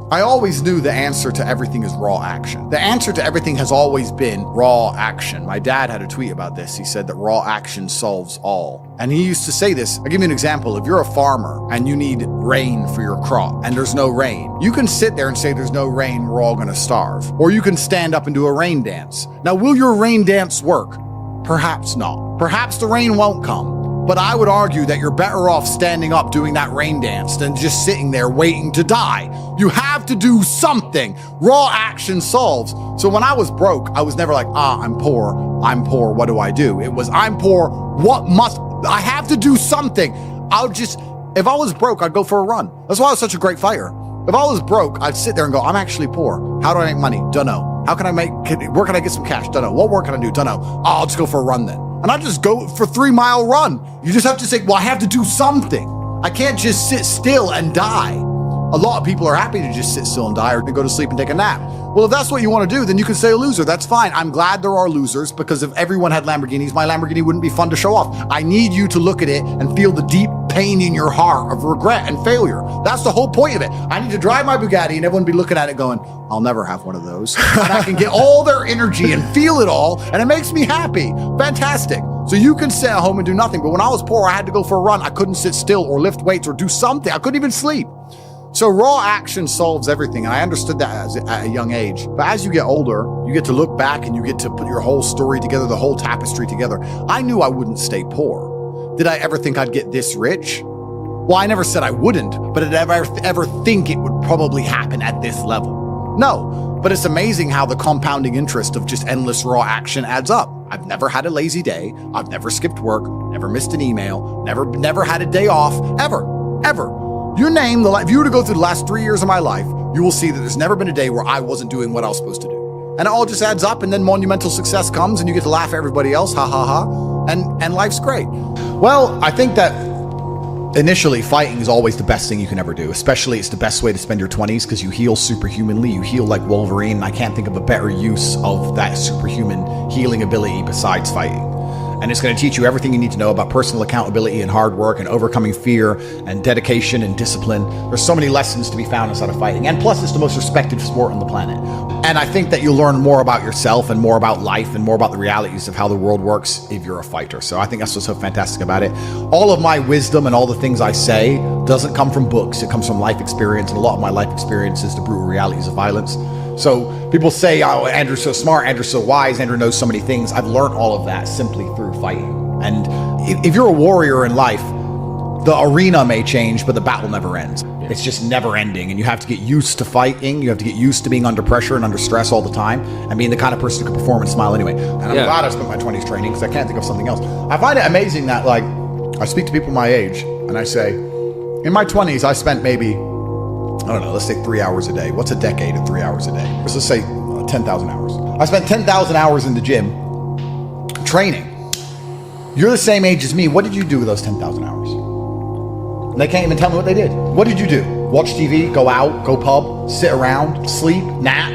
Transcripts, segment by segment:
I always knew the answer to everything is raw action. The answer to everything has always been raw action. My dad had a tweet about this. He said that raw action solves all. And he used to say this. I'll give you an example. If you're a farmer and you need rain for your crop and there's no rain, you can sit there and say there's no rain, we're all gonna starve. Or you can stand up and do a rain dance. Now, will your rain dance work? Perhaps not. Perhaps the rain won't come. But I would argue that you're better off standing up doing that rain dance than just sitting there waiting to die. You have to do something. Raw action solves. So when I was broke, I was never like, I'm poor, what do I do? It was, I'm poor, I have to do something. If I was broke, I'd go for a run. That's why I was such a great fighter. If I was broke, I'd sit there and go, I'm actually poor. How do I make money? Dunno. Where can I get some cash? Dunno. What work can I do? Dunno. I'll just go for a run then. And I just go for a 3-mile run. You just have to say, well, I have to do something. I can't just sit still and die. A lot of people are happy to just sit still and die or to go to sleep and take a nap. Well, if that's what you want to do, then you can say a loser. That's fine. I'm glad there are losers, because if everyone had Lamborghinis, my Lamborghini wouldn't be fun to show off. I need you to look at it and feel the deep pain in your heart of regret and failure. That's the whole point of it. I need to drive my Bugatti and everyone be looking at it going, I'll never have one of those. And I can get all their energy and feel it all, and it makes me happy. Fantastic. So you can sit at home and do nothing. But when I was poor, I had to go for a run. I couldn't sit still or lift weights or do something. I couldn't even sleep. So raw action solves everything. And I understood that at a young age. But as you get older, you get to look back and you get to put your whole story together, the whole tapestry together. I knew I wouldn't stay poor. Did I ever think I'd get this rich? Well, I never said I wouldn't, but did I ever think it would probably happen at this level? No, but it's amazing how the compounding interest of just endless raw action adds up. I've never had a lazy day. I've never skipped work, never missed an email, never had a day off, ever. You name if you were to go through the last 3 years of my life, you will see that there's never been a day where I wasn't doing what I was supposed to do. And it all just adds up, and then monumental success comes and you get to laugh at everybody else, ha ha ha, and life's great. Well, I think that initially, fighting is always the best thing you can ever do. Especially, it's the best way to spend your 20s because you heal superhumanly. You heal like Wolverine. And I can't think of a better use of that superhuman healing ability besides fighting. And it's going to teach you everything you need to know about personal accountability and hard work and overcoming fear and dedication and discipline. There's so many lessons to be found inside of fighting. And plus, it's the most respected sport on the planet. And I think that you'll learn more about yourself and more about life and more about the realities of how the world works if you're a fighter. So I think that's what's so fantastic about it. All of my wisdom and all the things I say doesn't come from books. It comes from life experience. And a lot of my life experience is the brutal realities of violence. So people say, oh, Andrew's so smart, Andrew's so wise, Andrew knows so many things. I've learned all of that simply through fighting. And if you're a warrior in life, the arena may change, but the battle never ends. It's just never ending. And you have to get used to fighting. You have to get used to being under pressure and under stress all the time and being the kind of person who can perform and smile anyway. And I'm glad I spent my 20s training because I can't think of something else. I find it amazing that, like, I speak to people my age and I say, in my 20s, I spent maybe, I don't know, let's say 3 hours a day. What's a decade of 3 hours a day? Let's just say 10,000 hours. I spent 10,000 hours in the gym training. You're the same age as me. What did you do with those 10,000 hours? And they can't even tell me what they did. What did you do? Watch TV, go out, go pub, sit around, sleep, nap,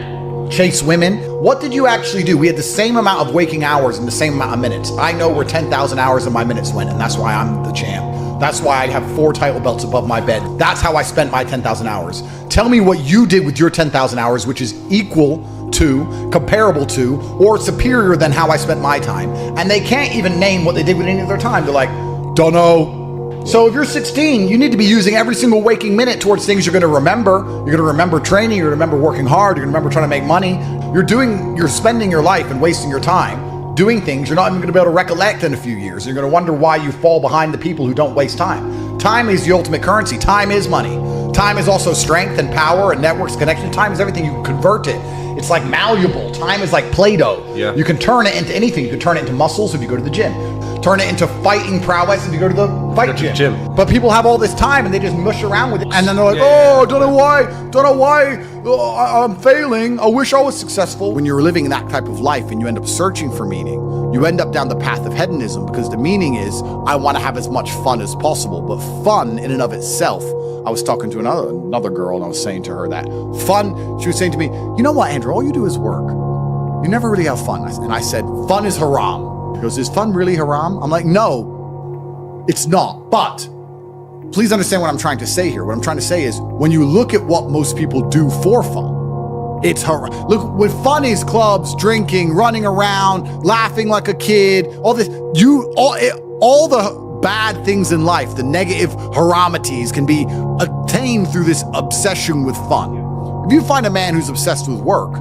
chase women? What did you actually do? We had the same amount of waking hours and the same amount of minutes. I know where 10,000 hours of my minutes went, and that's why I'm the champ. That's why I have 4 title belts above my bed. That's how I spent my 10,000 hours. Tell me what you did with your 10,000 hours, which is equal to, comparable to, or superior than how I spent my time. And they can't even name what they did with any of their time. They're like, don't know. So if you're 16, you need to be using every single waking minute towards things you're going to remember. You're going to remember training. You're going to remember working hard. You're going to remember trying to make money. You're spending your life and wasting your time doing things you're not even going to be able to recollect in a few years. You're going to wonder why you fall behind the people who don't waste time. Time is the ultimate currency. Time is money. Time is also strength and power and networks, connection. Time is everything. You can convert it. It's like malleable. Time is like Play-Doh. Yeah. You can turn it into anything. You can turn it into muscles if you go to the gym. Turn it into fighting prowess if you go to the fight gym. But people have all this time and they just mush around with it. And then they're like, don't know why I'm failing. I wish I was successful. When you're living that type of life and you end up searching for meaning, you end up down the path of hedonism because the meaning is, I want to have as much fun as possible. But fun in and of itself, I was talking to another girl and I was saying to her that fun, she was saying to me, you know what, Andrew, all you do is work. You never really have fun. And I said, fun is haram. He goes, is fun really haram? I'm like, no, it's not. But please understand what I'm trying to say here. What I'm trying to say is when you look at what most people do for fun, it's look, when fun is clubs, drinking, running around, laughing like a kid, all this, all the bad things in life, the negative haramities can be attained through this obsession with fun. If you find a man who's obsessed with work,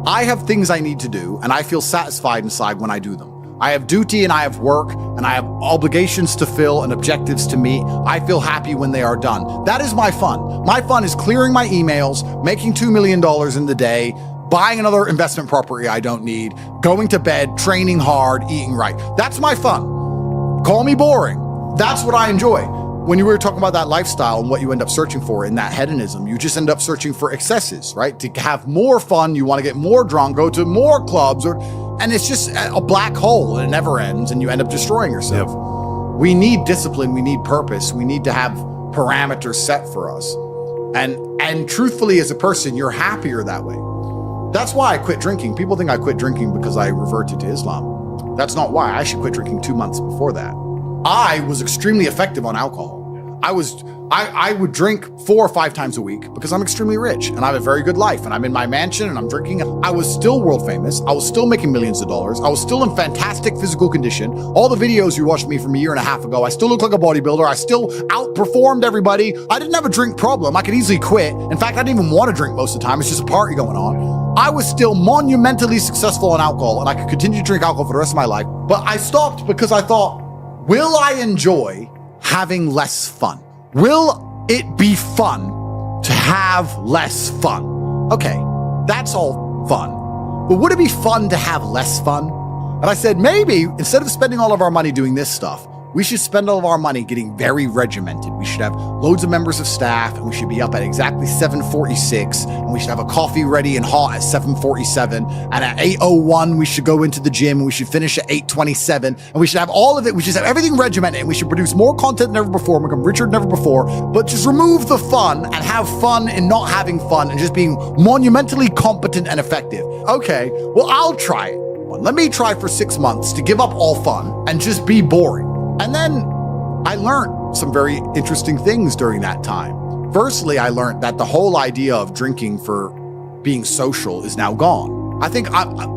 I have things I need to do and I feel satisfied inside when I do them. I have duty and I have work and I have obligations to fill and objectives to meet. I feel happy when they are done. That is my fun. My fun is clearing my emails, making $2 million in the day, buying another investment property I don't need, going to bed, training hard, eating right. That's my fun. Call me boring. That's what I enjoy. When you were talking about that lifestyle and what you end up searching for in that hedonism, you just end up searching for excesses, right? To have more fun, you want to get more drunk, go to more clubs, and it's just a black hole and it never ends and you end up destroying yourself. Yep. We need discipline, we need purpose, we need to have parameters set for us. And truthfully, as a person, you're happier that way. That's why I quit drinking. People think I quit drinking because I reverted to Islam. That's not why. I actually quit drinking 2 months before that. I was extremely effective on alcohol. I would drink 4 or 5 times a week because I'm extremely rich and I have a very good life and I'm in my mansion and I'm drinking. I was still world famous. I was still making millions of dollars. I was still in fantastic physical condition. All the videos you watched me from a year and a half ago, I still look like a bodybuilder. I still outperformed everybody. I didn't have a drink problem. I could easily quit. In fact, I didn't even want to drink most of the time. It's just a party going on. I was still monumentally successful on alcohol and I could continue to drink alcohol for the rest of my life. But I stopped because I thought, will I enjoy having less fun? Will it be fun to have less fun? Okay, that's all fun. But would it be fun to have less fun? And I said, maybe instead of spending all of our money doing this stuff, we should spend all of our money getting very regimented. We should have loads of members of staff and we should be up at exactly 7:46 and we should have a coffee ready and hot at 7:47 and at 8:01 we should go into the gym and we should finish at 8:27 and we should have all of it. We should have everything regimented and we should produce more content than ever before and become richer than ever before, but just remove the fun and have fun in not having fun and just being monumentally competent and effective. Okay, well, I'll try it. Let me try for 6 months to give up all fun and just be boring. And then I learned some very interesting things during that time. Firstly, I learned that the whole idea of drinking for being social is now gone. I think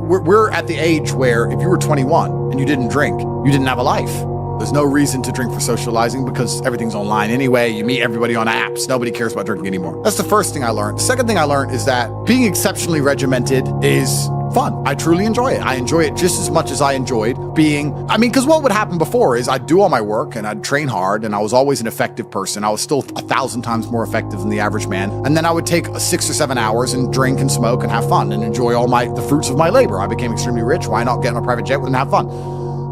we're at the age where if you were 21 and you didn't drink, you didn't have a life. There's no reason to drink for socializing because everything's online anyway. You meet everybody on apps. Nobody cares about drinking anymore. That's the first thing I learned. The second thing I learned is that being exceptionally regimented is fun. I truly enjoy it. I enjoy it just as much as I enjoyed being, because what would happen before is I'd do all my work and I'd train hard and I was always an effective person. I was still 1,000 times more effective than the average man. And then I would take 6 or 7 hours and drink and smoke and have fun and enjoy all the fruits of my labor. I became extremely rich. Why not get on a private jet and have fun?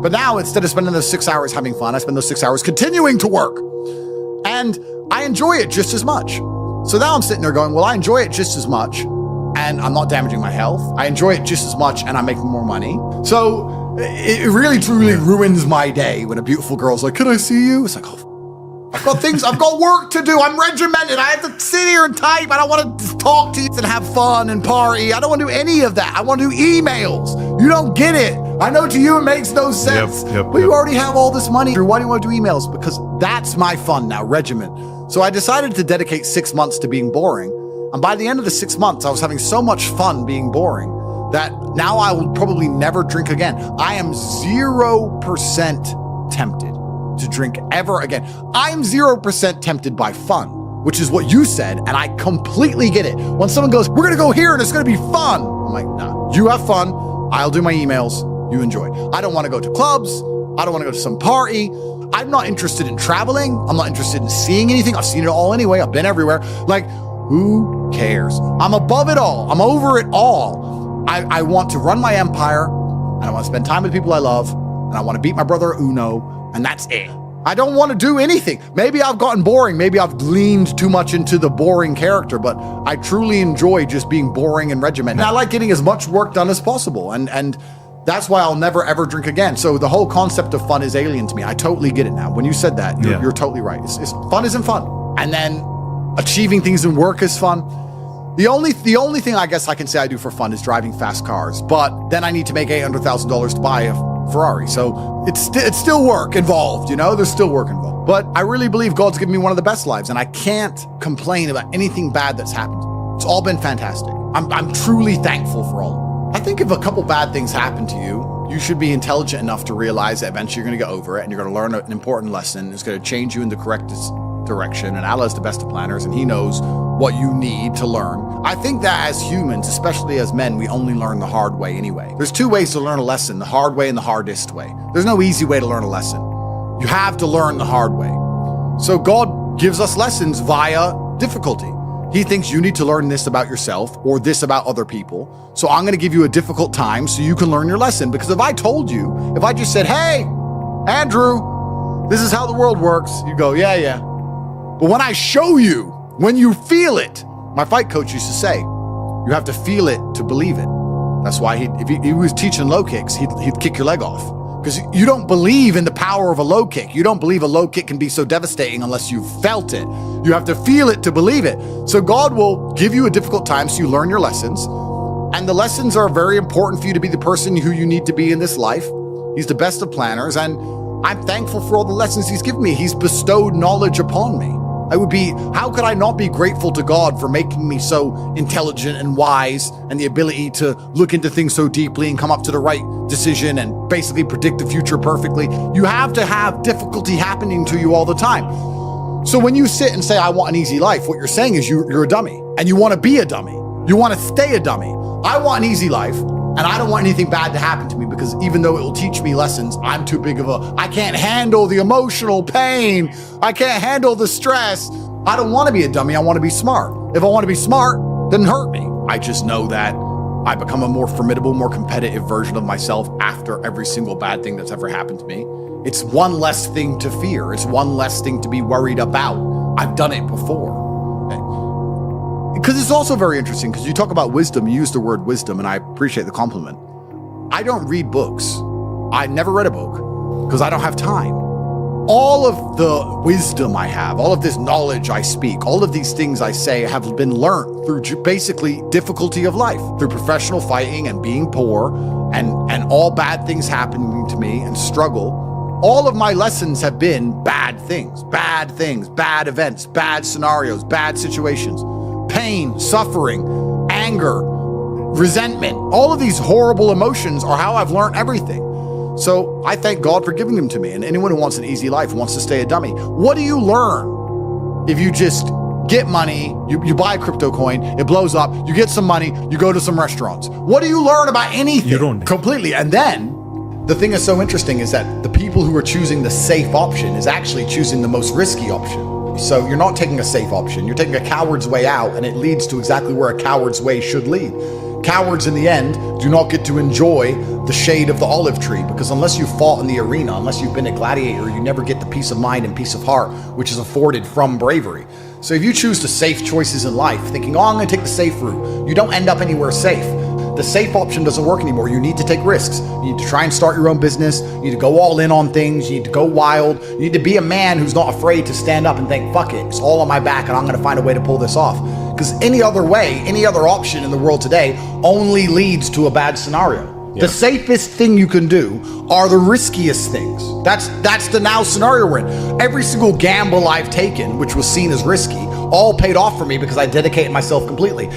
But now instead of spending those 6 hours having fun, I spend those 6 hours continuing to work. And I enjoy it just as much. So now I'm sitting there going, well, I enjoy it just as much and I'm not damaging my health. I enjoy it just as much and I'm making more money. So it really, truly ruins my day when a beautiful girl's like, can I see you? It's like, oh, I've got work to do. I'm regimented. I have to sit here and type. I don't want to talk to you and have fun and party. I don't want to do any of that. I want to do emails. You don't get it. I know to you it makes no sense, but you already have all this money. Why do you want to do emails? Because that's my fun now, regiment. So I decided to dedicate 6 months to being boring. And by the end of the 6 months, I was having so much fun being boring that now I will probably never drink again. I am 0% tempted to drink ever again. I'm 0% tempted by fun, which is what you said, and I completely get it. When someone goes, we're gonna go here and it's gonna be fun. I'm like, nah, you have fun. I'll do my emails. You enjoy. I don't want to go to clubs. I don't want to go to some party. I'm not interested in traveling. I'm not interested in seeing anything. I've seen it all anyway. I've been everywhere. Like, who cares? I'm above it all. I'm over it all. I want to run my empire, and I want to spend time with people I love, and I want to beat my brother at Uno, and that's it. I don't want to do anything. Maybe I've gotten boring. Maybe I've leaned too much into the boring character, but I truly enjoy just being boring and regimented. And I like getting as much work done as possible, and that's why I'll never ever drink again. So the whole concept of fun is alien to me. I totally get it now. When you said that, you're totally right. It's fun isn't fun. And then achieving things in work is fun. The only thing I guess I can say I do for fun is driving fast cars. But then I need to make $800,000 to buy a Ferrari. So it's still work involved, there's still work involved. But I really believe God's given me one of the best lives, and I can't complain about anything bad that's happened. It's all been fantastic. I'm truly thankful for all of it. I think if a couple bad things happen to you, you should be intelligent enough to realize that eventually you're going to get over it and you're going to learn an important lesson. It's going to change you in the correct direction. And Allah's the best of planners, and He knows what you need to learn. I think that as humans, especially as men, we only learn the hard way anyway. There's two ways to learn a lesson, the hard way and the hardest way. There's no easy way to learn a lesson. You have to learn the hard way. So God gives us lessons via difficulty. He thinks you need to learn this about yourself or this about other people. So I'm going to give you a difficult time so you can learn your lesson. Because if I told you, if I just said, hey, Andrew, this is how the world works, you go, yeah. But when I show you, when you feel it, my fight coach used to say, you have to feel it to believe it. That's why if he was teaching low kicks, he'd kick your leg off. Because you don't believe in the power of a low kick. You don't believe a low kick can be so devastating unless you've felt it. You have to feel it to believe it. So God will give you a difficult time so you learn your lessons. And the lessons are very important for you to be the person who you need to be in this life. He's the best of planners, and I'm thankful for all the lessons He's given me. He's bestowed knowledge upon me. How could I not be grateful to God for making me so intelligent and wise and the ability to look into things so deeply and come up to the right decision and basically predict the future perfectly? You have to have difficulty happening to you all the time. So when you sit and say, I want an easy life, what you're saying is you're a dummy and you want to be a dummy. You want to stay a dummy. I want an easy life, and I don't want anything bad to happen to me, because even though it will teach me lessons, I'm too big I can't handle the emotional pain. I can't handle the stress. I don't want to be a dummy. I want to be smart. If I want to be smart, then hurt me. I just know that I become a more formidable, more competitive version of myself after every single bad thing that's ever happened to me. It's one less thing to fear. It's one less thing to be worried about. I've done it before. Because it's also very interesting, because you talk about wisdom, you use the word wisdom, and I appreciate the compliment. I don't read books. I never read a book because I don't have time. All of the wisdom I have, all of this knowledge I speak, all of these things I say have been learned through basically difficulty of life, through professional fighting and being poor and all bad things happening to me and struggle. All of my lessons have been bad things, bad events, bad scenarios, bad situations. Pain, suffering, anger, resentment, all of these horrible emotions are how I've learned everything. So I thank God for giving them to me. And anyone who wants an easy life wants to stay a dummy. What do you learn if you just get money, you buy a crypto coin, it blows up, you get some money, you go to some restaurants? What do you learn about anything? You don't. Completely. And then the thing that's so interesting is that the people who are choosing the safe option is actually choosing the most risky option. So you're not taking a safe option, you're taking a coward's way out, and it leads to exactly where a coward's way should lead. Cowards in the end do not get to enjoy the shade of the olive tree, because unless you fought in the arena, unless you've been a gladiator, you never get the peace of mind and peace of heart, which is afforded from bravery. So if you choose the safe choices in life, thinking, I'm going to take the safe route, you don't end up anywhere safe. The safe option doesn't work anymore. You need to take risks. You need to try and start your own business. You need to go all in on things. You need to go wild. You need to be a man who's not afraid to stand up and think, fuck it, it's all on my back and I'm going to find a way to pull this off. Because any other way, any other option in the world today only leads to a bad scenario. Yeah. The safest thing you can do are the riskiest things. That's the now scenario we're in. Every single gamble I've taken, which was seen as risky, all paid off for me because I dedicated myself completely.